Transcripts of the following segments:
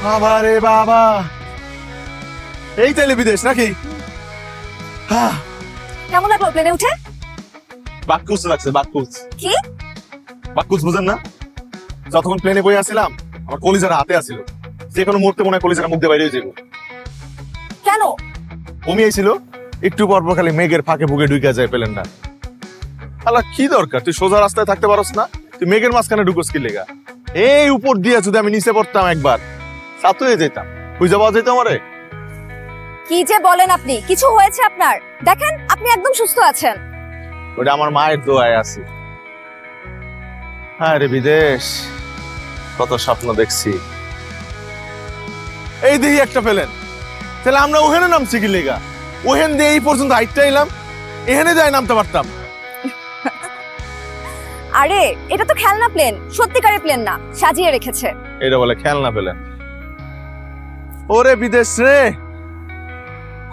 বাবা রে বাবা, এই তাইলে বিদেশ নাকি? কেমন লাগলো প্লেনে উঠে? বাক্কুস লাগছে, বাক্কুস। কি বাক্কুস বুঝেন না? যতক্ষণ প্লেনে বই আসছিলাম আমার কলিজারা হাতে আসছিল, যে কোনো মুহূর্তে মনে হয় কলিজারা মুখ দিয়ে বাইরে হয়ে যাবো। কেন? কমিয়ে ছিল একটু পর পর খালি মেঘের ফাঁকে ফুকে ঢুকে যায় প্লেনটা। আল্লাহ কি দরকার, তুই সোজা রাস্তায় থাকতে পারস না? তুই মেঘের মাঝখানে ঢুকোস কি লেগা? এই উপর দিয়ে যদি আমি নিচে পড়তাম একবার সাত হয়ে যেতাম, খুঁজে পাওয়া যেত আমারে। কি যে বলেন আপনি? কিছু হয়েছে আপনার? দেখেন আপনি একদম সুস্থ আছেন। ওটা আমার মায়ের দোয়ায় আছে। হ্যাঁ রে বিদেশ, কত স্বপ্ন দেখছি। এই দেখি একটা পেলেন, তাহলে আমরা ওখানে নামছি কি লেগা? ওখান দিয়ে এই পর্যন্ত হাইটটা এলাম, এখানে যাই নামতে পারতাম। আরে এটা তো খেলনা প্লেন, সত্যিকারের প্লেন না, সাজিয়ে রেখেছে। এটা বলে খেলনা পেলেন? ওরে বিদেশ রে,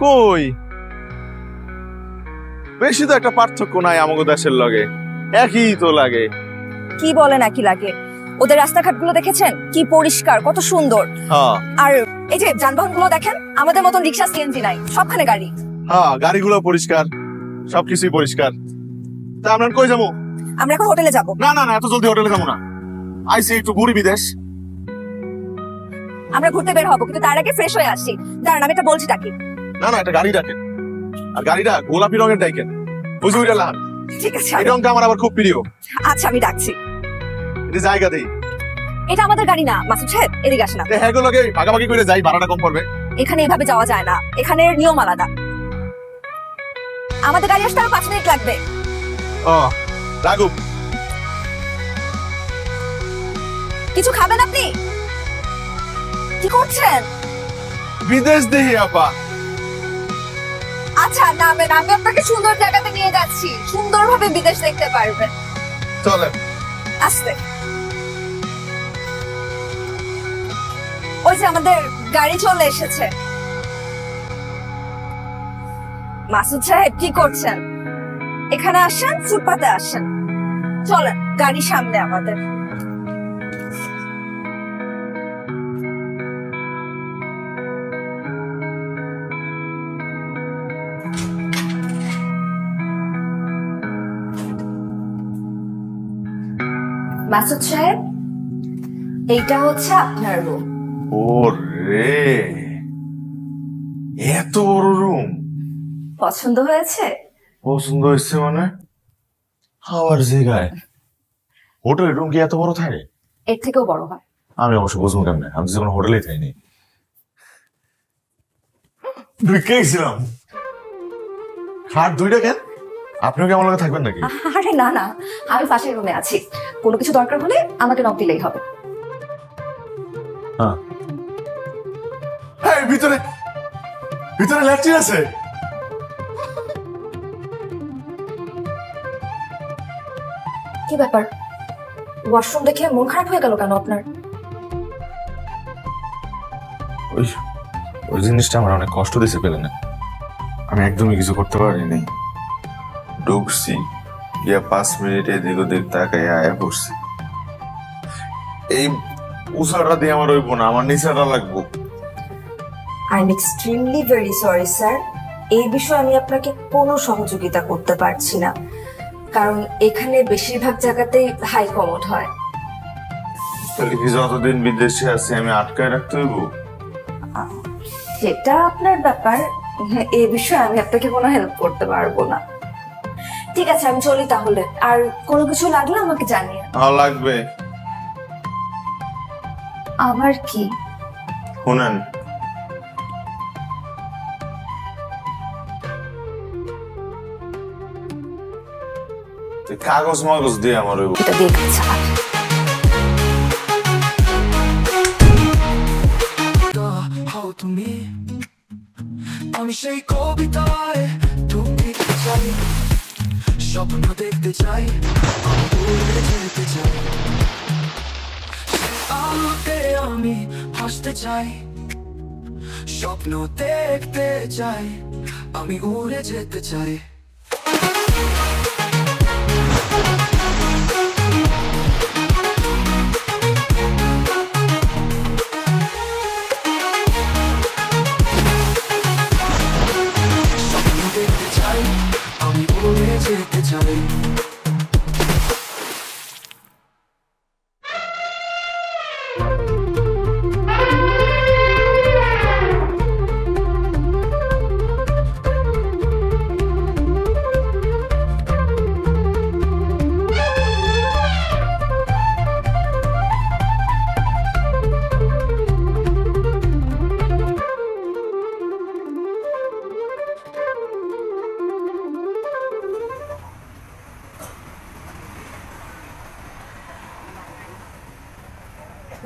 কই বেশি তো একটা পার্থক্য নাই আমাদের দেশের লগে, একই তো লাগে। কি বলেন একই লাগে? ওদের রাস্তাঘাট গুলো দেখেছেন কি পরিষ্কার, কত সুন্দর। হ্যাঁ আর এই যে যানবাহন গুলো দেখেন, আমাদের মতন রিক্সা সিএনজি নাই, সবখানে গাড়ি। হ্যাঁ, গাড়িগুলো পরিষ্কার, সবকিছুই পরিষ্কার। তা আমরা কই যাবো? আমরা এখন হোটেলে যাব। না না না, এত জলদি হোটেলে যাবো না, আইসি একটু ঘুরি বিদেশ। আমরা ঘুরতে বের হবো, কিন্তু তার আগে ফ্রেশ হয়ে আসছি। দাঁড়ান আমি এটা বলছি ডাকি। না না, একটা গাড়ি ডাকেন, আর গাড়িটা গোলাপি রঙের ডাকেন, বুঝি ওইটা লাল। ঠিক আছে, এই রঙটা আমার আবার খুব প্রিয়। আচ্ছা আমি ডাকছি। এটা জায়গা দেই। এটা আমাদের গাড়ি না মাসুদ সাহেব, এদিকে আসেন। হ্যাঁ গুলোকে ভাগাভাগি করে যাই, ভাড়াটা কম পড়বে। এখানে এভাবে যাওয়া যায় না, এখানের নিয়ম আলাদা। আমাদের গাড়ি আসতে আরো 5 মিনিট লাগবে। ও লাগুক। কিছু খাবেন আপনি? কি করছেন? বিদেশ দেখি আপা। আচ্ছা নামেন, আমি আপনাকে সুন্দর জায়গাতে নিয়ে যাচ্ছি, সুন্দরভাবে বিদেশ দেখতে পারবেন। চলেন। আস্তে। ওই যে আমাদের গাড়ি চলে এসেছে। মাসুদ সাহেব কি করছেন? এখানে আসেন, ফুটপাতে আসেন। চলেন, গাড়ি সামনে আমাদের। মাসুদ সাহেব, এইটা হচ্ছে আপনার রুম। ওরে, এত বড় রুম! পছন্দ হয়েছে? পছন্দ হয়েছে মানে? খাওয়ার জায়গায় হোটেল রুম কি এত বড় থাকে? এর থেকেও বড় হয়। আমি অবশ্য বুঝবো কেমনে, আমি তো কোনো হোটেলেই থাইনি। ঢুকেছিলাম। খাট দুইটা কেন? আপনিও কি আমার লগে থাকবেন নাকি? আরে না না, আমি পাশের রুমে আছি, কোনো কিছু দরকার হলে আমাকে নক দিলেই হবে। হ্যাঁ, ভিতরে ভিতরে ল্যাট্রিন আছে। কি ব্যাপার, ওয়াশরুম দেখে মন খারাপ হয়ে গেল কেন আপনার? ওই জিনিসটা আমার অনেক কষ্ট দিয়েছে পেলে না, আমি একদমই কিছু করতে পারিনি। ঢুকছি, গিয়া 5 মিনিটে এদিক ওদিক তাকাই আয়া পড়ছি। এই উষাটা দিয়ে আমার হইব না, আমার নিচাটা লাগবো। I am extremely very sorry sir, এই বিষয়ে আমি আপনাকে কোনো সহযোগিতা করতে পারছি না, কারণ এখানে বেশিরভাগ জায়গাতেই হাই কমোড হয়। তাহলে কি যতদিন বিদেশে আছি আমি আটকায় রাখতে হইব? সেটা আপনার ব্যাপার, এই বিষয়ে আমি আপনাকে কোনো হেল্প করতে পারবো না। ঠিক আছে আমি চলি তাহলে, আর কোনো কিছু লাগলে আমাকে জানিয়ে। লাগবে। আবার কি? শুনেন, কাগজ মাগজ দিয়ে আমার এটা দেখছে। তুমি আমি সেই কবিতায় তুমি চাই, স্বপ্ন দেখতে চাই, উড়ে যেতে চাই, আলোতে আমি হাসতে চাই, স্বপ্ন দেখতে চাই, আমি উড়ে যেতে চাই।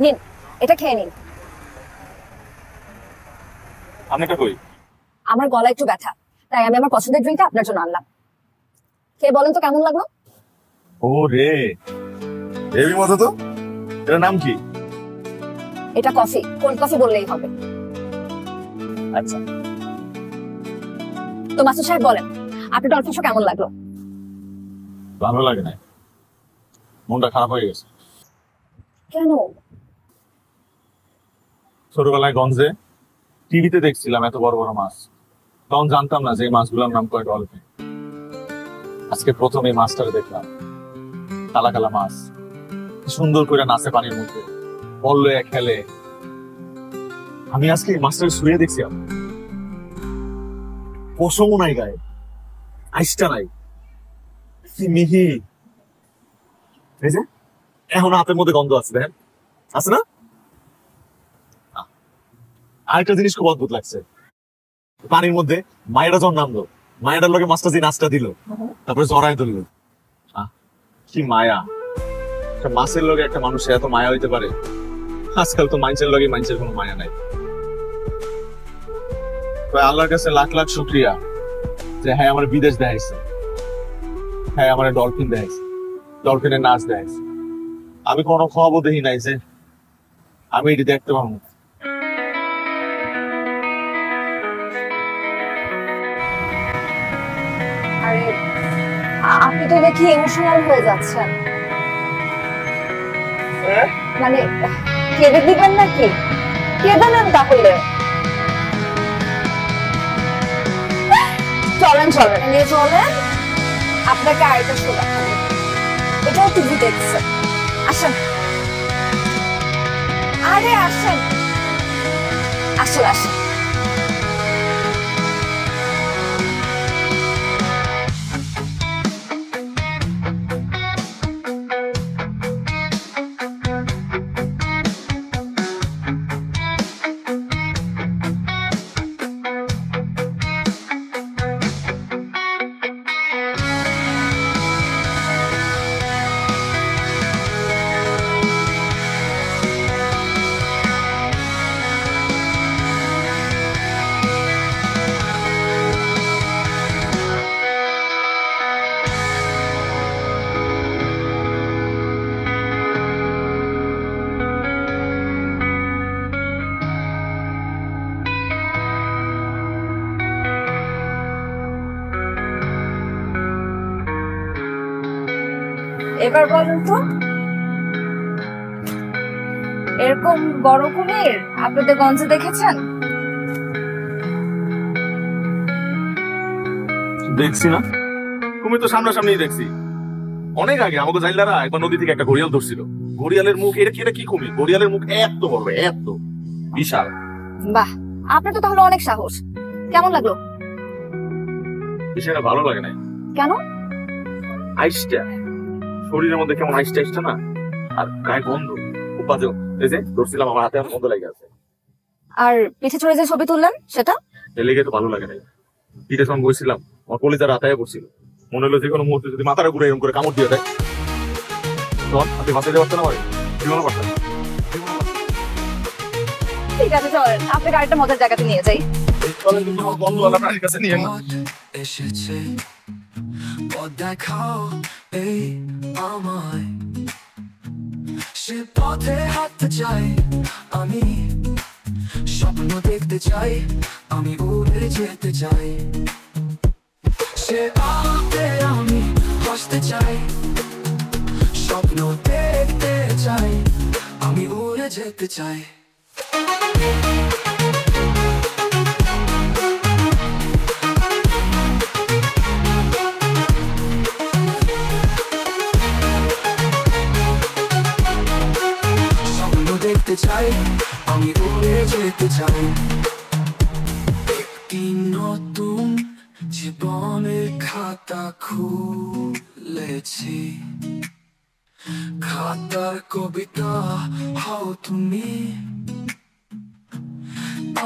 নিন, এটা খেয়ে নিন। আমি এটা কই? আমার গলা একটু ব্যথা, তাই আমি আমার পছন্দের ড্রিঙ্কটা আপনার জন্য আনলাম। খেয়ে বলেন তো কেমন লাগলো? ও রে, হেভি মজা তো। এটার নাম কি? এটা কফি, কোল্ড কফি বললেই হবে। আচ্ছা, তো মাসুদ সাহেব বলেন, আপনার ডলফিন শো কেমন লাগলো? ভালো লাগে না, মনটা খারাপ হয়ে গেছে। কেন? ছোটবেলায় গঞ্জে টিভিতে দেখছিলাম এত বড় বড় মাছ, তখন জানতাম না যে এই মাছগুলোর নাম কয় ডলফিন। আজকে প্রথম এই মাছটা দেখলাম, কালা কালা মাছ, কি সুন্দর করে নাচে পানির মধ্যে, বল লয়ে খেলে। আমি আজকে এই মাছটা শুয়ে দেখছি, পশমও নাই গায়ে, আইসটা নাই, কি মিহি। এই যে এখন হাতের মধ্যে গন্ধ আছে, দেখেন আছে না? আরেকটা জিনিস খুব অদ্ভুত লাগছে, পানির মধ্যে মায়েরা যখন নামলো, মায়েরার লগে মাছটা যে নাচটা দিল, তারপরে জড়ায় ধরলো, কি মায়া। একটা মাছের লগে একটা মানুষের এত মায়া হইতে পারে। আজকাল তো মাইন্সের লগে মাইন্সের কোনো মায়া নাই। আল্লাহর কাছে লাখ লাখ শুক্রিয়া যে হ্যাঁ আমার বিদেশ দেখাইছে, হ্যাঁ আমার ডলফিন দেখাইছে, ডলফিনের নাচ দেখাইছে। আমি কোনো খবর দেখি নাই যে আমি এটি দেখতে পাবো। আরে আপনি তো দেখি ইমোশনাল হয়ে যাচ্ছেন, মানে কেঁদে দিবেন নাকি? কেঁদে নেন তাহলে। চলেন চলেন, নিয়ে চলেন, আপনাকে আরেকটা শো দেখাবো। এটাও টিভি দেখছে, আসেন। আরে আসেন, আসেন আসেন। এবার বলেন তো, এরকম বড় কুমির আপনাদের গঞ্জে দেখেছেন? দেখছি না, কুমির তো সামনাসামনি দেখছি অনেক আগে। আমাকে জাইলারা একবার নদী থেকে একটা ঘড়িয়াল ধরছিল, ঘড়িয়ালের মুখ, এটা কি কুমির, ঘড়িয়ালের মুখ এত বড়, এত বিশাল। বাহ, আপনার তো তাহলে অনেক সাহস। কেমন লাগলো? বিষয়টা ভালো লাগে নাই। কেন? আইসটা শরীরের মধ্যে কেমন আইসটা আইসটা না, আর গায়ে গন্ধ খুব বাজে। এই যে ধরছিলাম, আমার হাতে গন্ধ লেগে আছে। আর পিঠে চড়ে যে ছবি তুললেন সেটা? লেগে তো ভালো লাগে নাই। পিঠে যখন বসছিলাম, আমার কলিজার হাতায় পড়ছিল, মনে হলো যে কোনো মুহূর্তে যদি মাথাটা ঘুরে এরকম করে কামড় দিয়ে দেয়, তখন আপনি বাঁচাইতে পারতেন না, জীবনও পারতেন না। ঠিক আছে চলেন, আপনাকে আরেকটা মজার জায়গাতে নিয়ে যাই। চলেন, কিন্তু আমার বন্ধুওয়ালা প্রাণীর কাছে নিয়ে না। এসেছে পথ দেখাও এই আমায়, সে পথে হাঁটতে চাই আমি, স্বপ্ন দেখতে চাই আমি, উড়ে যেতে চাই। সে আলোতে আমি হাসতে চাই, স্বপ্ন দেখতে চাই আমি, উড়ে যেতে চাই। দেখতে চাই আমি, উড়ে যেতে চাই। একটি নতুন জীবনের খাতা খুলেছি, খাতার কবিতা হও তুমি,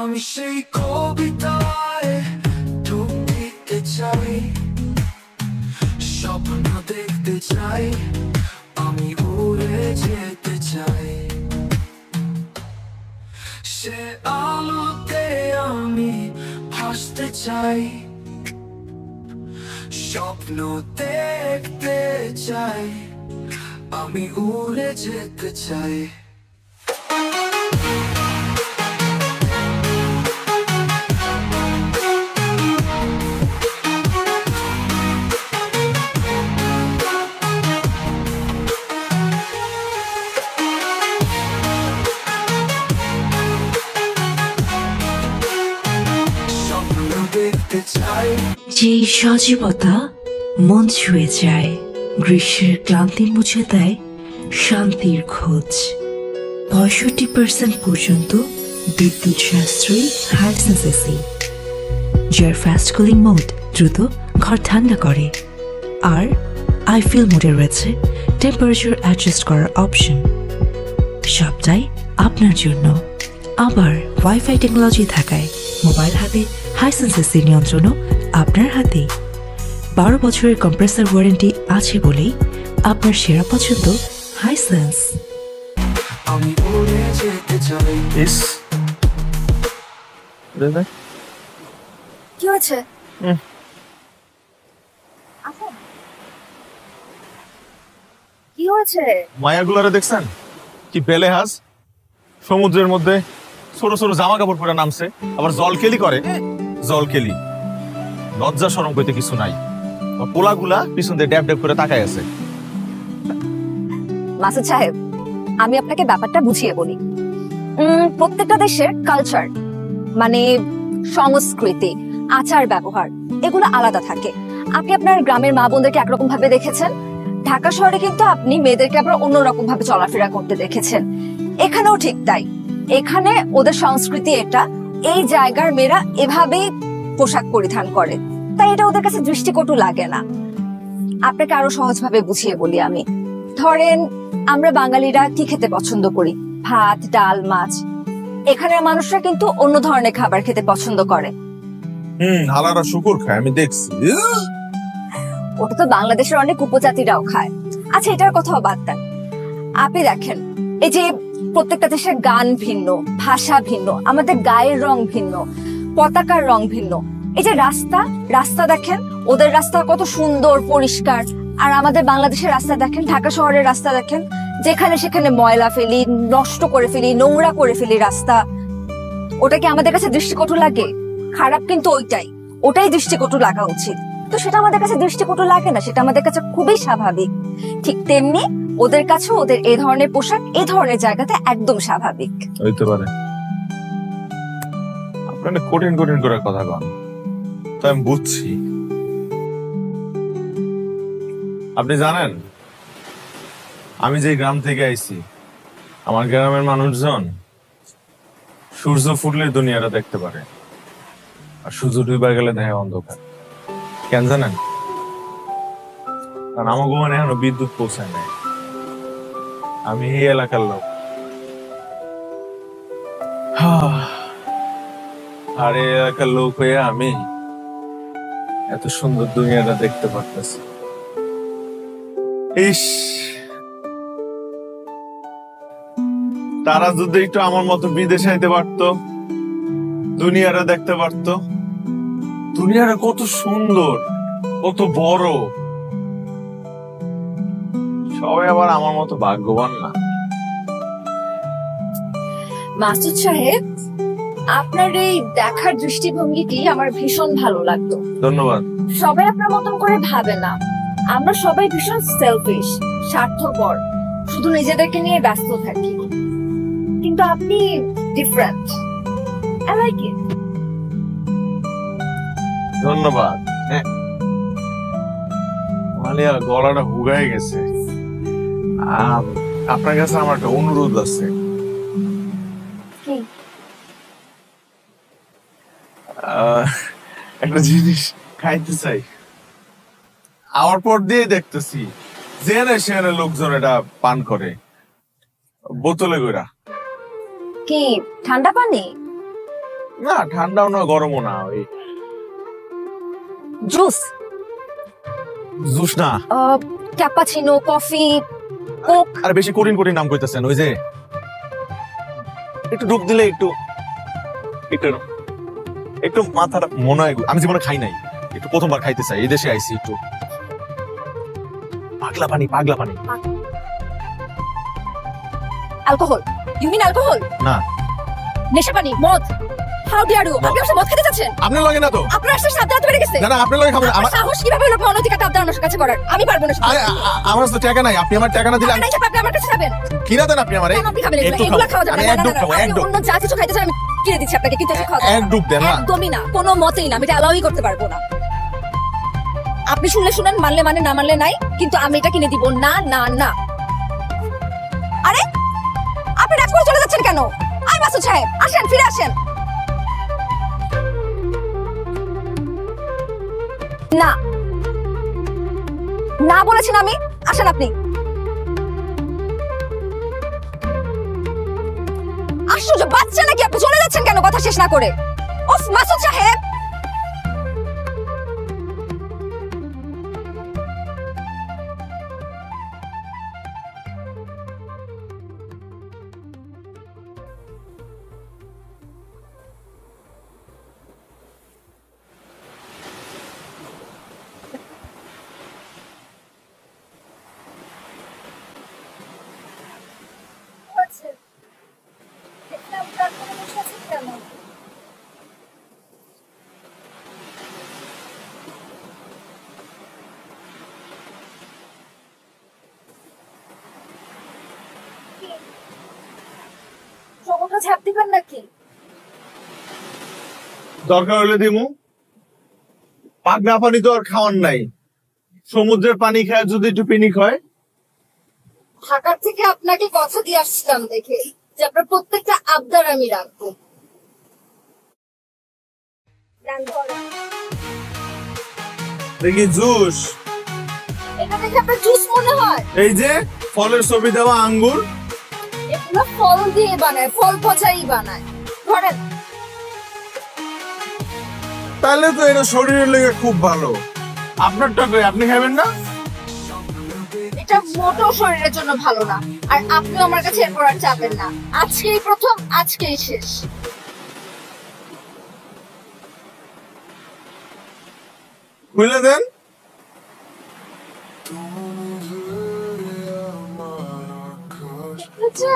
আমি সেই কবিতায় ডুব দিতে চাই, স্বপ্ন দেখতে চাই আমি, উড়ে যেতে চাই। সে আলোতে আমি ভাসতে চাই, স্বপ্ন দেখতে চাই, আমি উড়ে যেতে চাই। যেই সজীবতা মন ছুঁয়ে যায়, গ্রীষ্মের ক্লান্তি মুছে দেয় শান্তির খোঁজ। 65% পর্যন্ত বিদ্যুৎ সাশ্রয়ী হাইসেন্স এসি, যার ফাস্ট কুলিং মোড দ্রুত ঘর ঠান্ডা করে। আর আইফিল মোডে রয়েছে টেম্পারেচার অ্যাডজাস্ট করার অপশন। সবটাই আপনার জন্য। আবার ওয়াইফাই টেকনোলজি থাকায় মোবাইল হাতে হাইসেন্স এসি নিয়ন্ত্রণও আপনার হাতে। 12 বছরের কম্প্রেসার ওয়ারেন্টি আছে বলেই আপনার সেরা পছন্দ হাইসেন্স। আমি উড়ে যেতে চাই। কি হয়েছে? কি হয়েছে? মায়াগুলারে দেখছেন কি বেলে হাজ? সমুদ্রের মধ্যে ছোট ছোট জামা কাপড় পরে নামছে, আবার জলকেলি করে। জলকেলি লজ্জা শরম কইতে কিছু নাই। পোলাগুলা পিছন দিয়ে ড্যাব ড্যাব করে তাকায় আছে। মাসুদ সাহেব, আমি আপনাকে ব্যাপারটা বুঝিয়ে বলি। প্রত্যেকটা দেশের কালচার মানে সংস্কৃতি, আচার ব্যবহার এগুলো আলাদা থাকে। আপনি আপনার গ্রামের মা বোনদেরকে একরকম ভাবে দেখেছেন, ঢাকা শহরে কিন্তু আপনি মেয়েদেরকে আবার অন্যরকম ভাবে চলাফেরা করতে দেখেছেন। এখানেও ঠিক তাই। এখানে ওদের সংস্কৃতি এটা, এই জায়গার মেয়েরা এভাবেই পোশাক পরিধান করে, তাই এটা ওদের কাছে দৃষ্টিকটু লাগে না। আপনাকে আরো সহজভাবে বুঝিয়ে বলি আমি। ধরেন আমরা বাঙালিরা কি খেতে পছন্দ করি? ভাত, ডাল, মাছ। এখানের মানুষরা কিন্তু অন্য ধরনের খাবার খেতে পছন্দ করে। হালারা শুকুর খায়, আমি দেখছি। ওটা তো বাংলাদেশের অনেক উপজাতিরাও খায়। আচ্ছা, এটার কথাও বাদ দেন। আপনি দেখেন, এই যে প্রত্যেকটা দেশের গান ভিন্ন, ভাষা ভিন্ন, আমাদের গায়ের রং ভিন্ন, পতাকার রং ভিন্ন। এই যে রাস্তা দেখেন, ওদের রাস্তা কত সুন্দর পরিষ্কার, আর আমাদের বাংলাদেশের রাস্তা দেখেন, ঢাকা শহরের রাস্তা দেখেন, যেখানে সেখানে ময়লা ফেলি, নষ্ট করে ফেলি, নোংরা করে ফেলি রাস্তা। ওটা কি আমাদের কাছে দৃষ্টিকটু লাগে? খারাপ কিন্তু ওটাই দৃষ্টিকটু লাগা উচিত। তো সেটা আমাদের কাছে দৃষ্টিকটু লাগে না, সেটা আমাদের কাছে খুবই স্বাভাবিক। ঠিক তেমনি ওদের কাছে ওদের এই ধরনের পোশাক এই ধরনের জায়গাতে একদম স্বাভাবিক হইতে পারে। আপনারা কঠিন কঠিন করে কথা কন, তো আমি বুঝছি। আপনি জানেন আমি যে গ্রাম থেকে আইছি, আমার গ্রামের মানুষজন সূর্য ফুটলে দুনিয়াটা দেখতে পারে, আর সূর্য ডুবে গেলে দেখে অন্ধকার। কেন জানেন? কারণ আমার গোমানে এখনো বিদ্যুৎ পৌঁছায় নাই। আমি এই এলাকার লোক, আর এই এলাকার লোক হয়ে আমি এত সুন্দর দুনিয়াটা দেখতে পারতেছি। ইস, তারা যদি একটু আমার মতো বিদেশে আইতে পারতো, দুনিয়াটা দেখতে পারতো। দুনিয়াটা কত সুন্দর, কত বড়। সবাই আবার আমার মতো ভাগ্যবান না। মাসুদ সাহেব, আপনার এই দেখার দৃষ্টিভঙ্গিটি আমার ভীষণ ভালো লাগতো। ধন্যবাদ। সবাই আপনার মতন করে ভাবে না। আমরা সবাই ভীষণ সেলফিশ, স্বার্থপর, শুধু নিজেদেরকে নিয়ে ব্যস্ত থাকি। কিন্তু আপনি ডিফারেন্ট। I like it. ধন্যবাদ। মালিয়া, গলাটা হুগায় গেছে। আপনার কাছে আমার একটা অনুরোধ আছে। একটা জিনিস খাইতে চাই। আমার পর দিয়ে দেখতেছি জেনে সেনে লোকজন এটা পান করে বোতলে কইরা। কি ঠান্ডা পানি? না, ঠান্ডাও না, গরমও না, ওই জুস। জুস না, ক্যাপাচিনো, কফি, কোক। আর বেশি কঠিন কঠিন নাম কইতেছেন। ওই যে একটু ডুব দিলে একটু একটু একটু মাথাটা মনে হয় আমি জীবনে খাই নাই, একটু প্রথমবার খাইতে চাই, এই দেশে আইছি একটু পাগলা পানি অ্যালকোহল, ইউ মিন অ্যালকোহল? না নেশা পানি, মদ। How dear you? আপনি আমার মদ খেতে যাচ্ছেন? আপনার লাগে না তো। আপনার আসলে সাবধান বেড়ে গেছে। না আপনার লাগে খাবেন। আমার সাহস কিভাবে হলো অনধিকার আবদার আমার কাছে করার? আমি পারবো না। আরে আমার তো টাকা নাই, আপনি আমার টাকা না দিলে আপনি আমার কাছে খাবেন। কিনা দেন আপনি আমারে। আপনি খাবেন এগুলো খাওয়া যাবে না। এক ডুব খাবো, এক ডুব। অন্য যা কিছু খাইতে চান আমি কিনে দিচ্ছি আপনাকে, কিন্তু খাওয়া যাবে না। এক ডুব দেন না। একদমই না, কোনো মতেই না, আমি এটা অ্যালাউই করতে পারবো না। আপনি শুনলে শুনেন, মানলে মানে, না মানলে নাই, কিন্তু আমি এটা কিনে দিব না না না। আরে আপনি রাগ করে চলে যাচ্ছেন কেন? আই মাসুদ সাহেব, আসেন, ফিরে আসেন। না না বলেছেন আমি। আসেন আপনি। আশ্চর্য, বাচ্চা নাকি আপনি? চলে যাচ্ছেন কেন কথা শেষ না করে? ওফ মাসুদ সাহেব। ঝাঁপ দিবেন নাকি? দরকার হলে দিমু। পাগলা পানি তো আর খাওয়ার নাই, সমুদ্রের পানি খায় যদি একটু পিনিক হয়। ঢাকার থেকে আপনাকে কথা দিয়ে আসছিলাম দেখে যে আপনার প্রত্যেকটা আবদার আমি রাখবো। দেখি জুস, এটা দেখে আপনার জুস মনে হয়? এই যে ফলের ছবি দেওয়া আঙ্গুর, এগুলো ফল দিয়ে বানায়, ফল পচাই বানায়। ধরেন। তাহলে তো এটা শরীরের লেগে খুব ভালো। আপনারটা কই, আপনি খাবেন না? এটা মোটেও শরীরের জন্য ভালো না, আর আপনিও আমার কাছে এরপর আর চাবেন না। আজকেই প্রথম, আজকেই শেষ। খুলে দেন।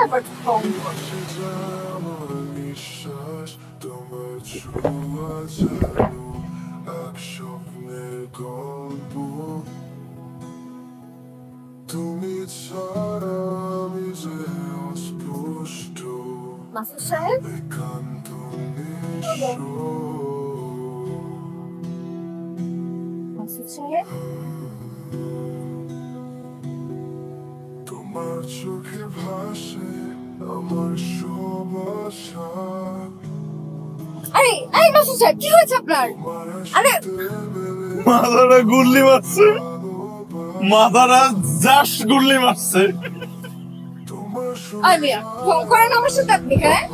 আবার কম মাসুদ সাহেব। মাসুদ সাহেব, তোমার চোখে ভাসে আমার সব আশা। আরে এই মাসুদ সাহেব, কি হয়েছে আপনার? আরে মাথাটা গুল্লি মারছে, মাথাটা জাস গুল্লি মারছে। আই মিয়া, ফোন করেন আমার সাথে আপনি। হ্যাঁ,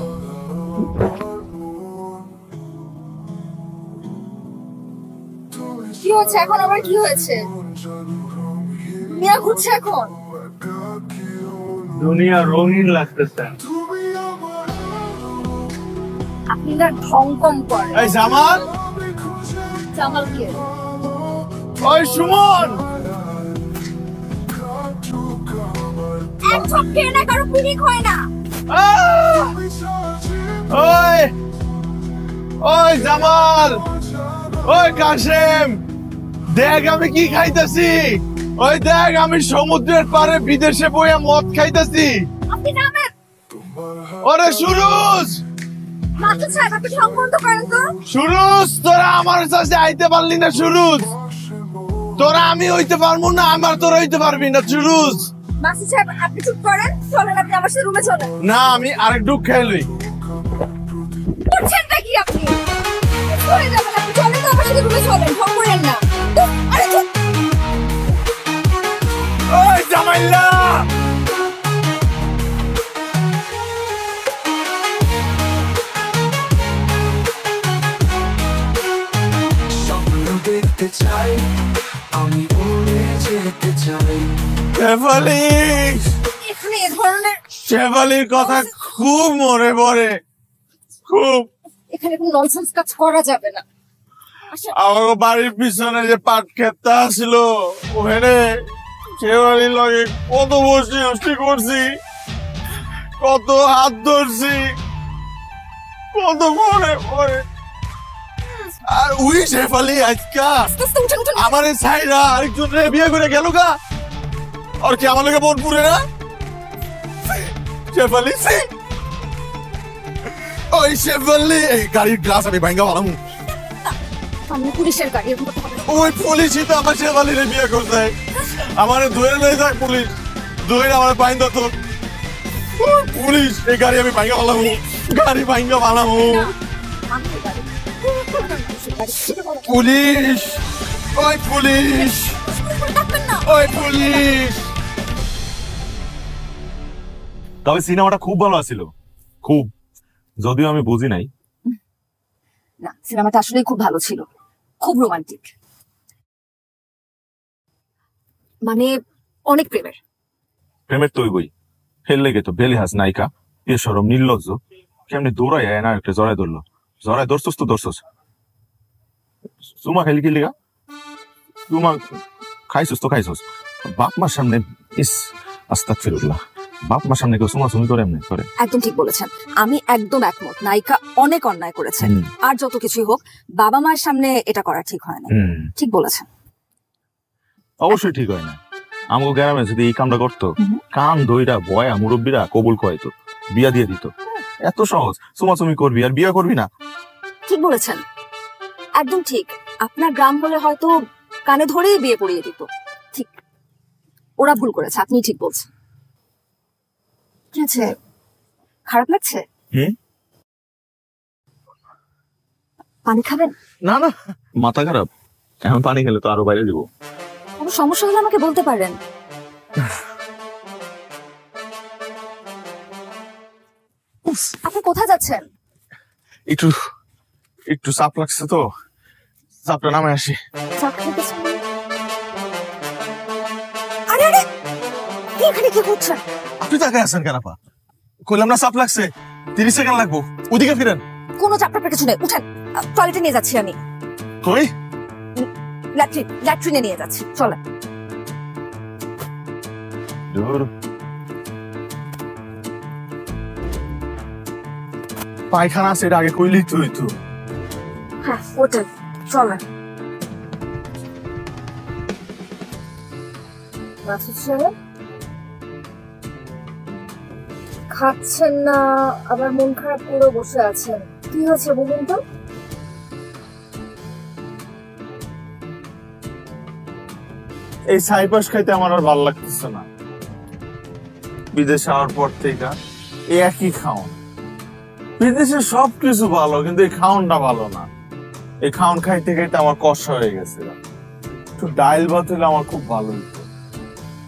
কি হচ্ছে এখন? আবার কি হয়েছে? মিয়া ঘুরছে এখন? দুনিয়া রঙিন লাগতেছে। আপনি না ঢং কম করেন। এই জামাল, জামাল কে? ওই সুমন, এক ঝপকে না কারো পিনিক হয় না। ওই ওই জামাল, ওই কাশেম, দেখ আমি কি খাইতেছি। ওই দেখ আমি সমুদ্রের পাড়ে বিদেশে বইয়া মদ খাইতেছি। আপনি নামেন। ওরে সুরুজ, মাসুদ সাহেব, আপনি ঢং বন্ধ করেন তো। সুরুজ, তোরা আমার কাছে আইতে পারলি না সুরুজ। তোরা আমি হইতে পারবো না, আমার তোরা হইতে পারবি না সুরুজ। মাসুদ সাহেব, আপনি চুপ করেন। চলেন, আপনি আমার সাথে রুমে চলেন। না, আমি আরেক ডুব খাইলই। উঠছেনটা কি আপনি? চলে যাবেন আপনি। চলেন তো আমার সাথে রুমে চলেন, ঢং করেন না। আরে চুপ। ওই জামাইল্লা, দেখতে চাই, আমি উড়ে যেতে চাই। শেফালি, এখানে এ ধরনের শেফালির কথা খুব মনে পড়ে, খুব। এখানে কোনো ননসেন্স কাজ করা যাবে না। আসেন। আমার বাড়ির পিছনে যে পাট ক্ষেতটা ছিল ওখানে শেওয়ালির লগে কত বসি করছি, কত হাত ধরছি, কত পরে পরে আর ওই শেফালি আজকা আস্তে আস্তে উঠেন উঠেন। আমার এই সাইরা আরেকজন রে বিয়ে করে গেল গা। আর কি আমার লগে মন পুরে না? শেফালি সিং ওই শেফালি এই গাড়ির গ্লাস আমি ভাঙ্গা ভালাম। সামনে পুলিশের গাড়ি, এরকম করতে হবে না। ওই পুলিশই তো আমার শেফালিরে বিয়ে করছে। আমার ধরে লয়ে যাক পুলিশ, ধরে আমার বাইন্দা তো ওই পুলিশ। এই গাড়ি আমি ভাঙ্গা ভালাম, গাড়ি ভাঙ্গা ভালাম। আমি এই গাড়ি। পুলিশ, ওই পুলিশ, ডাকবেন না। ওই পুলিশ। তবে সিনেমাটা খুব ভালো ছিল, খুব, যদিও আমি বুঝি নাই। না, সিনেমাটা আসলেই খুব ভালো ছিল, খুব রোমান্টিক, মানে অনেক প্রেমের। প্রেমের তৈ বই ফেল লেগে তো বেলিহাস নায়িকা এ সরম নির্লজ্জ কেমনি দৌড়াই না একটা জড়াই ধরলো। জড়াই ধরছস তো ধরছস, চুমা খাইলি কি লিগা? চুমা খাইছস তো খাইছস। বাপ মার সামনে ইস আস্তাগফিরুল্লাহ, বাপ মার সামনে কেউ চুমা চুমি করে এমনি করে? একদম ঠিক বলেছেন, আমি একদম একমত। নায়িকা অনেক অন্যায় করেছে, হুম। আর যত কিছুই হোক বাবা মায়ের সামনে এটা করা ঠিক হয় না। ঠিক বলেছেন। অবশ্যই ঠিক হয় না। আমাকে গ্রামে যদি এই কামটা করতো, কান দইরা বয়া মুরব্বীরা কবুল করাইতো, বিয়া দিয়ে দিত। এত সহজ, চুমাচুমি করবি আর বিয়া করবি না। ঠিক বলেছেন, একদম ঠিক। আপনার গ্রাম হলে হয়তো কানে ধরেই বিয়ে পড়িয়ে দিত। ঠিক, ওরা ভুল করেছে, আপনি ঠিক বলছেন। কি আছে, খারাপ লাগছে? পানি খাবেন? না না, মাথা খারাপ, এখন পানি খেলে তো আরো বাইরে দিব। কোনো সমস্যা হলে আমাকে বলতে পারেন। আপনি কোথায় যাচ্ছেন? একটু একটু চাপ লাগছে তো, চাপটা নামে আসি। চা খেতেছেন? আরে আরে, আপনি এখানে কি করছেন? আপনি তাকে আছেন কেন? আপা কইলাম না চাপ লাগছে, 30 সেকেন্ড লাগবো, ওদিকে ফিরেন। কোনো চাপটাপের কিছু নেই, উঠেন। টয়লেটে নিয়ে যাচ্ছি আমি, কই? ল্যাট্রিনে নিয়ে যাচ্ছি, চলেন। দূর পায়খানা আছে, এটা আগে কইলি তুই তো। হ্যাঁ, ওঠেন, চলেন। খাচ্ছেন না, আবার মন খারাপ করে বসে আছেন, কি হয়েছে বলুন তো? এই সাইপাস খাইতে আমার আর ভালো লাগতেছে না। বিদেশে আসার পর থেকে এই একই খাওন। বিদেশে সবকিছু ভালো, কিন্তু এই খাওনটা ভালো না। এই খাওন খাইতে খাইতে আমার কষ্ট হয়ে গেছে। একটু ডাইল ভাত হলে আমার খুব ভালো হতো।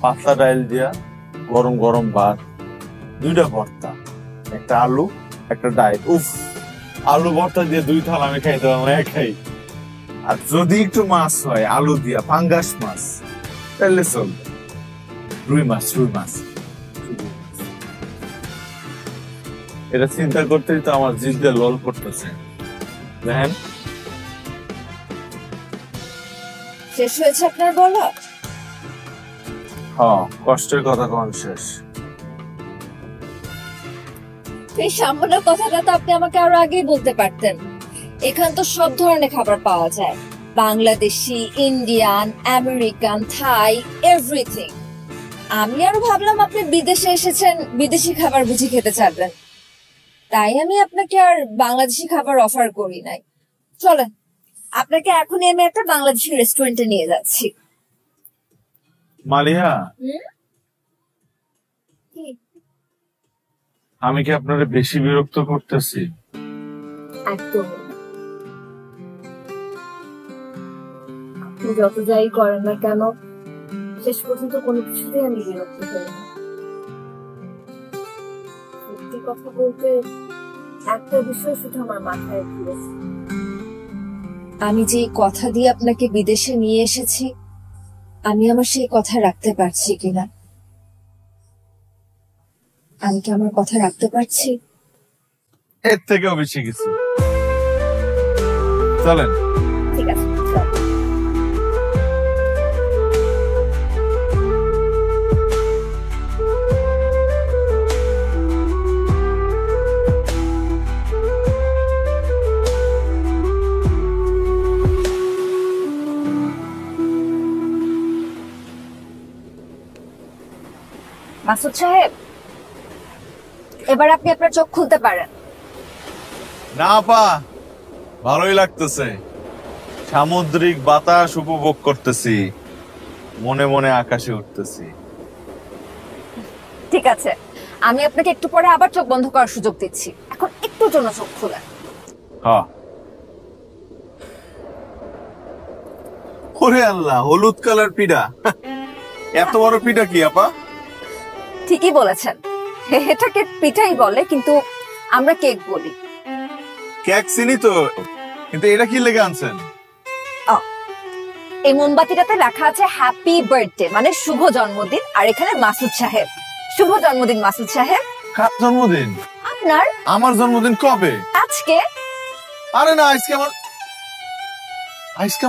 পাতলা ডাইল দিয়া গরম গরম ভাত, 2টা ভর্তা, একটা আলু, একটা ডাইল। উফ, আলু ভর্তা দিয়ে 2 থালা আমি খাইতে পারবো একাই। আর যদি একটু মাছ হয় আলু দিয়া, পাঙ্গাস মাছ, তাহলে চলবে। রুই মাছ, রুই মাছ। এটা চিন্তা করতেই তো আমার জিভে লল করতেছে। দেখেন, শেষ হয়েছে আপনার বলা? হ্যাঁ, কষ্টের কথা কোন শেষ? এই সামান্য কথাটা তো আপনি আমাকে আরো আগেই বলতে পারতেন। এখানে তো সব ধরনের খাবার পাওয়া যায়, বাংলাদেশি, ইন্ডিয়ান, আমেরিকান, থাই, এভরিথিং। আমি আরো ভাবলাম আপনি বিদেশে এসেছেন, বিদেশি খাবার বুঝি খেতে চাইবেন, তাই আমি আপনাকে আর বাংলাদেশি খাবার অফার করি নাই। চলেন, আপনাকে এখনই আমি একটা বাংলাদেশি রেস্টুরেন্টে নিয়ে যাচ্ছি। মালিহা, আমি কি আপনারে বেশি বিরক্ত করতেছি? একদম। আপনি যত যাই করেন না কেন, শেষ পর্যন্ত কোনো কিছুতে আমি বিরক্ত হই না। সত্যি কথা বলতে একটা বিষয় শুধু আমার মাথায় ঘুরেছে। আমি যে কথা দিয়ে আপনাকে বিদেশে নিয়ে এসেছি, আমি আমার সেই কথা রাখতে পারছি কিনা? আমি কি আমার কথা রাখতে পারছি? এর থেকেও বেশি কিছু। চলেন। ঠিক আছে চল। মাসুদ সাহেব, এবার আপনি আপনার চোখ খুলতে পারেন। না আপা, ভালোই লাগতেছে। সামুদ্রিক বাতাস উপভোগ করতেছি, মনে মনে আকাশে উঠতেছি। ঠিক আছে, আমি আপনাকে একটু পরে আবার চোখ বন্ধ করার সুযোগ দিচ্ছি, এখন একটু জন্য চোখ খুলেন। হ্যাঁ। ওরে আল্লাহ, হলুদ কালার পিঠা! এত বড় পিঠা কি আপা? ঠিকই বলেছেন, এটাকে পিঠাই বলে, কিন্তু আমরা কেক বলি। কেক চিনি তো, কিন্তু এটা কি লেগে আনছেন? এই মোমবাতিটাতে লেখা আছে হ্যাপি বার্থডে, মানে শুভ জন্মদিন, আর এখানে মাসুদ সাহেব। শুভ জন্মদিন মাসুদ সাহেব। কার জন্মদিন? আপনার। আমার জন্মদিন কবে? আজকে। আরে না, আজকে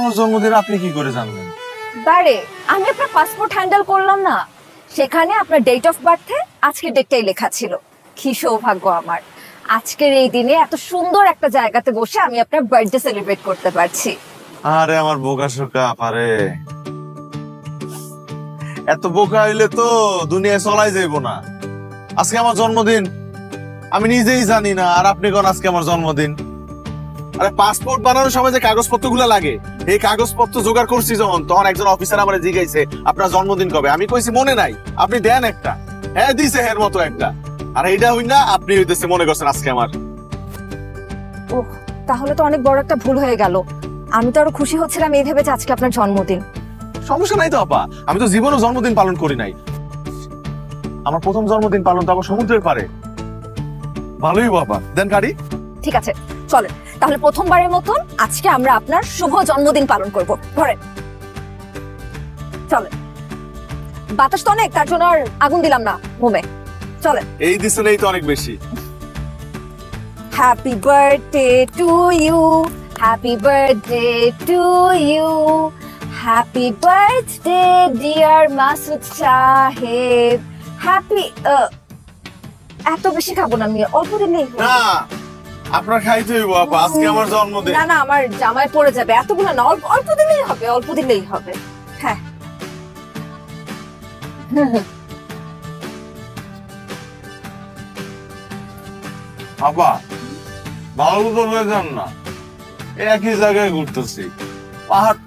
আমার জন্মদিন আপনি কি করে জানলেন? বারে, আমি আপনার পাসপোর্ট হ্যান্ডেল করলাম না, সেখানে আপনার ডেট অফ বার্থে আজকের ডেটটাই লেখা ছিল। কি সৌভাগ্য আমার, আজকের এই দিনে এত সুন্দর একটা জায়গাতে বসে আমি আপনার বার্থডে সেলিব্রেট করতে পারছি। আরে আমার বোকা শোকা পারে, এত বোকা হইলে তো দুনিয়ায় চলাই যাইব না। আজকে আমার জন্মদিন, আমি নিজেই জানি না, আর আপনি কোন আজকে আমার জন্মদিন? আরে পাসপোর্ট বানানোর সময় যে কাগজপত্র গুলা লাগে, এই কাগজপত্র জোগাড় করছি যখন, তখন একজন অফিসার আমার জিজ্ঞাসে আপনার জন্মদিন কবে। আমি কইছি মনে নাই, আপনি দেন একটা। হ্যাঁ দিছে, এর মতো একটা। আর এইটা হই না, আপনি হইতেছে মনে করছেন আজকে আমার। ওহ, তাহলে তো অনেক বড় একটা ভুল হয়ে গেল। আমি তো আরো খুশি হচ্ছিলাম এই ভেবে যে আজকে আপনার জন্মদিন। সমস্যা নাই তো আপা, আমি তো জীবনও জন্মদিন পালন করি নাই। আমার প্রথম জন্মদিন পালন তো আবার সমুদ্রের পারে। ভালোই বাবা, দেন গাড়ি। ঠিক আছে চলেন, তাহলে প্রথমবারের মতন আজকে আমরা আপনার শুভ জন্মদিন পালন করব। ধরেন, চলেন। বাতাস তো অনেক, তার জন্য আর আগুন দিলাম না মোমে। চলেন। এই দিছে নেই তো অনেক বেশি। Happy birthday to you, happy birthday to you, happy birthday dear Masud সাহেব। হ্যাপি। এত বেশি খাবো না আমি, অল্প দিলেই হবে। না, আপনার খাইতে হইব আপা, আজকে আমার জন্মদিন। না না, আমার জামায় পড়ে যাবে, এতগুলো না, অল্প অল্প দিলেই হবে, অল্প দিলেই হবে। হ্যাঁ। আপা ভালো তো হয়ে যান না, একই জায়গায় ঘুরতেছি। পাহাড়,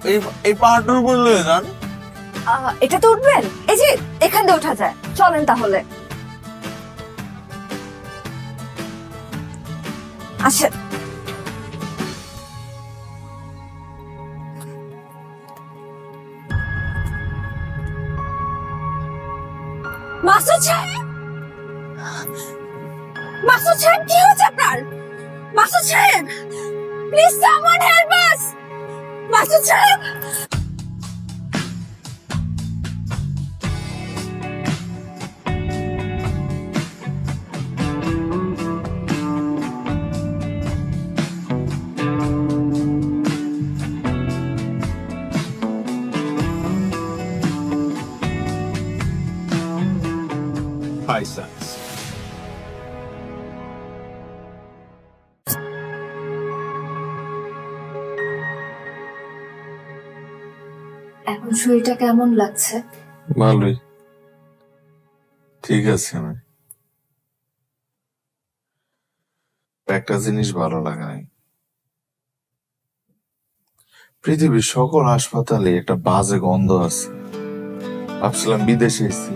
এই পাহাড়টার উপর লয়ে যান। এটা তো উঠবেন, এই যে এখান দিয়ে ওঠা যায়, চলেন তাহলে। আসেন। মাসুদ সাহেব, মাসুদ সাহেব, কি হয়েছে আপনার? মাসুদ সাহেব, please someone help us. Masud সাহেব। এখন শরীরটা কেমন লাগছে? ভালোই, ঠিক আছে। আমি একটা জিনিস ভালো লাগে নাই, পৃথিবীর সকল হাসপাতালে একটা বাজে গন্ধ আছে। ভাবছিলাম বিদেশে এসেছি,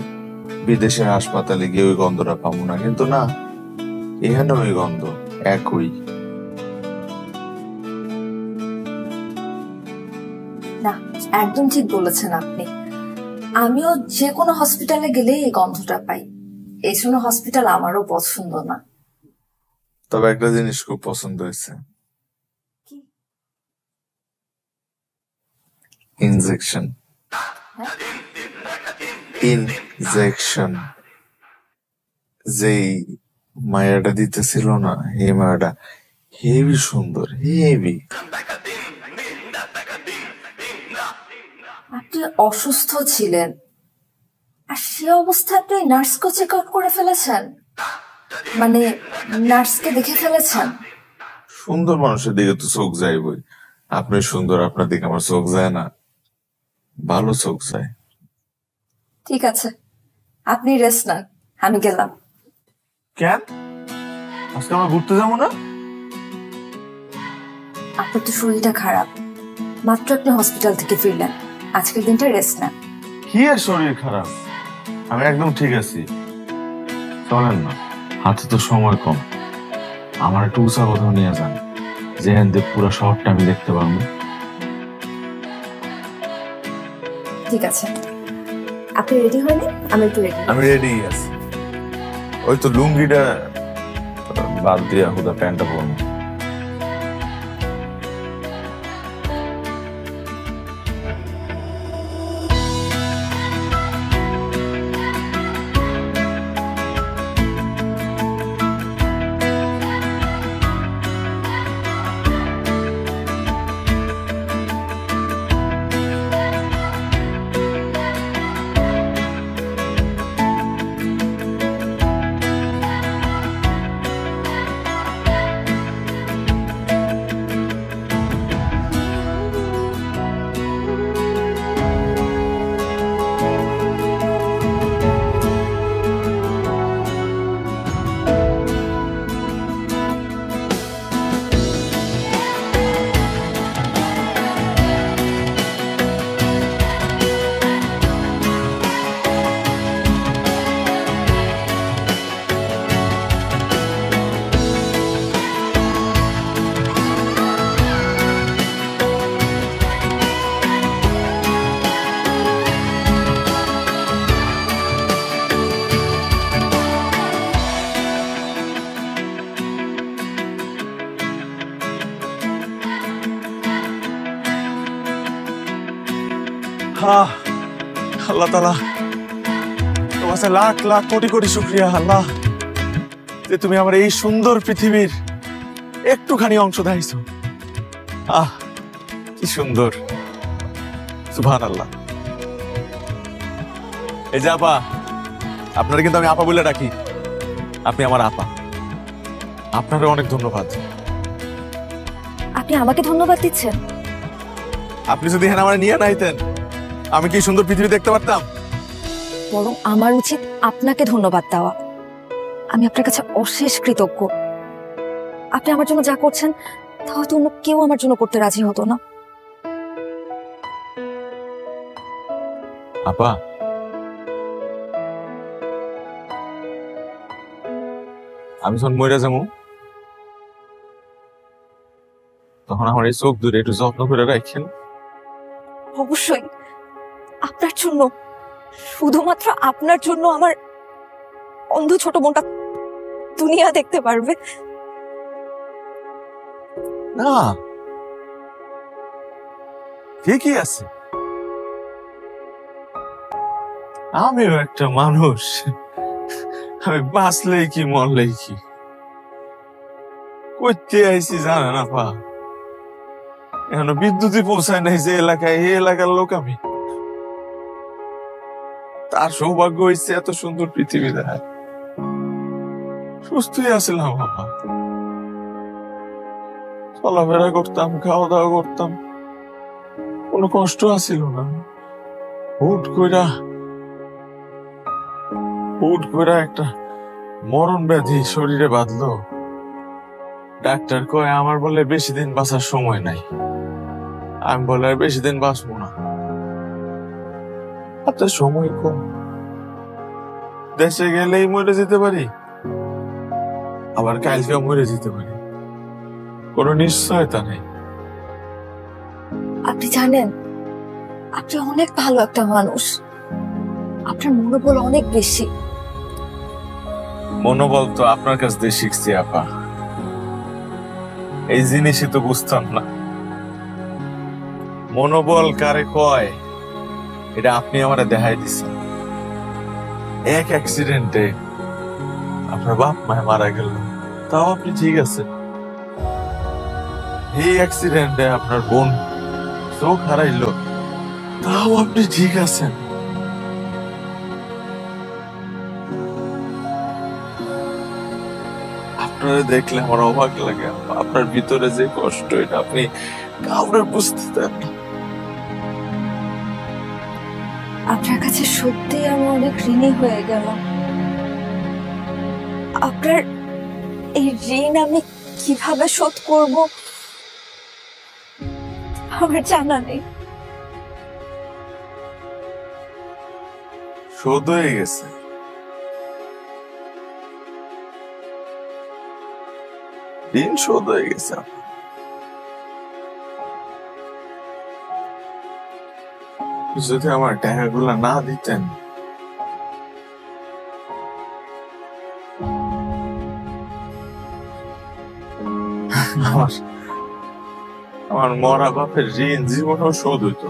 বিদেশের হাসপাতালে গিয়ে ওই গন্ধটা পাবো না, কিন্তু না, এখানে ওই গন্ধ একই। না, একদম ঠিক বলেছেন আপনি। আমিও যে কোনো হসপিটালে গেলে এই গন্ধটা পাই, এই জন্য হসপিটাল আমারও পছন্দ না। তবে একটা জিনিস খুব পছন্দ হয়েছে, ইনজেকশন। ইনজেকশন যেই মায়াটা দিতেছিল না, এই মায়াটা হেভি সুন্দর, হেভি। আপনি অসুস্থ ছিলেন আর সে অবস্থায় আপনি নার্সকে চেক আউট করে ফেলেছেন, মানে নার্সকে দেখে ফেলেছেন। সুন্দর মানুষের দিকে তো চোখ যায় বই, আপনি সুন্দর, আপনার দিকে আমার চোখ যায় না? ভালো চোখ যায়। ঠিক আছে, আপনি রেস্ট নেন, আমি গেলাম। কেন আজকে আমরা ঘুরতে যাবো না? আপনার তো শরীরটা খারাপ, মাত্র আপনি হসপিটাল থেকে ফিরলেন, আজকের দিনটা রেস্ট নেন। কি আর শরীর খারাপ, আমি একদম ঠিক আছি। চলেন না, হাতে তো সময় কম, আমার একটু উঁচা কোথাও নিয়ে যান, যেখান থেকে পুরো শহরটা আমি দেখতে পারবো। ঠিক আছে, আপনি রেডি হয়নি? আমি একটু রেডি। আমি রেডি আছি, ওই তো লুঙ্গিটা বাদ দিয়া হুদা প্যান্টটা পরবো। আল্লাহ তাআলা তোমার কাছে লাখ লাখ কোটি কোটি শুকরিয়া আল্লাহ, যে তুমি আমার এই সুন্দর পৃথিবীর একটুখানি অংশ দাইছো। কি সুন্দর, সুবহানাল্লাহ। এই যে আপা, আপনারা কিন্তু আমি আপা বলে ডাকি, আপনি আমার আপা, আপনারও অনেক ধন্যবাদ। আপনি আমাকে ধন্যবাদ দিচ্ছেন? আপনি যদি এখানে আমার নিয়ে নাইতেন, আমি কি সুন্দর পৃথিবী দেখতে পারতাম? বরং আমার উচিত আপনাকে ধন্যবাদ দেওয়া। আমি আপনার কাছে অশেষ কৃতজ্ঞ। আপনি আমার জন্য যা করছেন তা হয়তো অন্য কেউ আমার জন্য করতে রাজি হতো না। আপা, আমি যখন মরে যাবো তখন আমার এই চোখ দূরে একটু যত্ন করে রাখেন। অবশ্যই, আপনার জন্য, শুধুমাত্র আপনার জন্য আমার অন্ধ ছোট বোনটা দুনিয়া দেখতে পারবে। না, ঠিকই আছে, আমিও একটা মানুষ, আমি বাঁচলেই কি মরলেই কি, করতে আইসি জানা না পা, এখনো বিদ্যুৎই পৌঁছায় নাই যে এলাকায়, এই এলাকার লোক আমি। তার সৌভাগ্য হয়েছে এত সুন্দর পৃথিবী দেখায়। সুস্থই আসলাম বাবা, চলাফেরা করতাম, খাওয়া দাওয়া করতাম, কোনো কষ্ট আসিল না। হুট কইরা একটা মরণ ব্যাধি শরীরে বাঁধলো। ডাক্তার কয় আমার বলে বেশি দিন বাঁচার সময় নাই। আমি বলে আর বেশি দিন বাঁচবো না, আপনার সময় কম, দেশে গেলেই মরে যেতে পারি, আবার কালকেও মরে যেতে পারি, কোনো নিশ্চয়তা নেই। আপনি জানেন, আপনি অনেক ভালো একটা মানুষ, আপনার মনোবল অনেক বেশি। মনোবল তো আপনার কাছ থেকে শিখছি আপা, এই জিনিসই তো বুঝতাম না। মনোবল কারে কয় এটা আপনি আমারে দেখাই দিচ্ছেন। এক অ্যাক্সিডেন্টে আপনার বাপ মায় মারা গেল, তাও আপনি ঠিক আছে। এই অ্যাক্সিডেন্টে আপনার বোন চোখ হারাইলো, তাও আপনি ঠিক আছেন। আপনারা দেখলে আমার অবাক লাগে, আপনার ভিতরে যে কষ্ট এটা আপনি কাউরে বুঝতে দেন না। আপনার কাছে সত্যি আমি অনেক ঋণী হয়ে গেলাম। আপনার এই ঋণ আমি কিভাবে শোধ করব আমার জানা নেই। শোধ হয়ে গেছে। ঋণ শোধ হয়ে গেছে। যদি আমার টাকাগুলা না দিতেন, আমার মরা বাপের ঋণ জীবনও শোধ হইতো।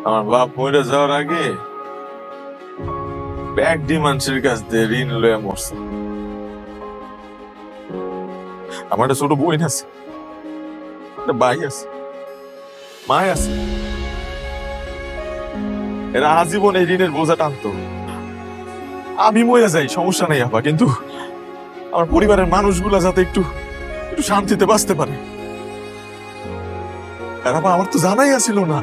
আমার বাপ মরে যাওয়ার আগে ব্যাগ মানুষের কাছ দিয়ে ঋণ লয়ে মরছে। আমার একটা ছোট বোন আছে, একটা ভাই আছে, মাই আছে। এরা আজীবন এই ঋণের বোঝা টানতো। আমি মরে যাই সমস্যা নেই আপা, কিন্তু আমার পরিবারের মানুষগুলা যাতে একটু একটু শান্তিতে বাঁচতে পারে। আর আপা আমার তো জানাই আছিল না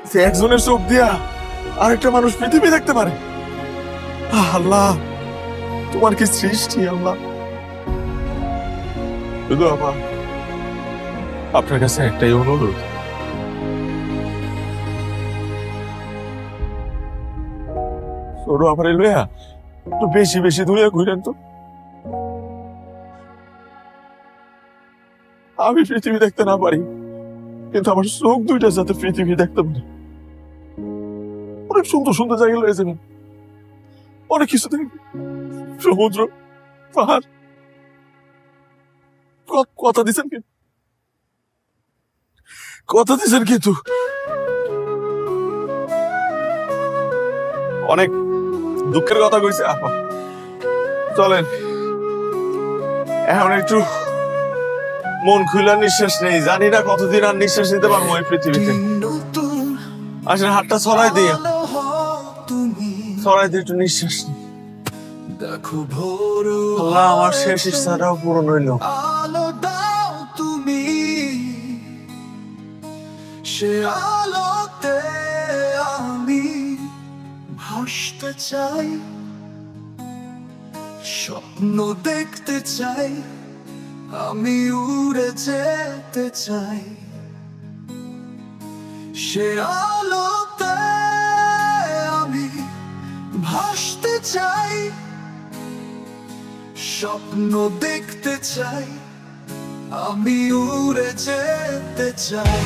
যে একজনের চোখ দিয়া আরেকটা মানুষ পৃথিবী দেখতে পারে। আল্লাহ, তোমার কি সৃষ্টি আল্লাহ। শুধু আপা আপনার কাছে একটাই অনুরোধ, ছোট আপারে লইয়া একটু বেশি বেশি দূরে ঘুরেন তো। আমি পৃথিবী দেখতে না পারি, কিন্তু আমার চোখ দুইটা যাতে পৃথিবী দেখতে পারে। অনেক সুন্দর সুন্দর জায়গা লয়ে যাবেন, অনেক কিছু দেখবেন, সমুদ্র, পাহাড়। কথা দিচ্ছেন কিন্তু, কথা দিচ্ছেন কিন্তু। অনেক দুঃখের কথা কইছে আপা, চলেন এখন একটু মন খুলে নিঃশ্বাস নেই। জানি না কতদিন আর নিঃশ্বাস নিতে পারবো এই পৃথিবীতে। আসলে হাতটা ছড়াই দিয়ে, ছড়াই দিয়ে একটু নিঃশ্বাস নিই। দেখো ভোর আল্লাহ, আমার শেষ ইচ্ছাটাও পূরণ হইল। আলো দাও তুমি, সে আলোতে আমি ভাসতে চাই, স্বপ্ন দেখতে চাই, আমি উড়ে যেতে চাই, সে আলোতে আমি ভাসতে চাই, স্বপ্ন দেখতে চাই, আমি উড়ে যেতে চাই।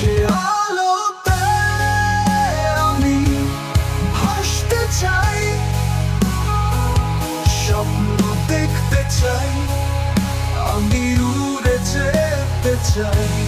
যে আলোতে আমি ভাসতে চাই, স্বপ্ন দেখতে চাই, আমি উড়ে যেতে চাই।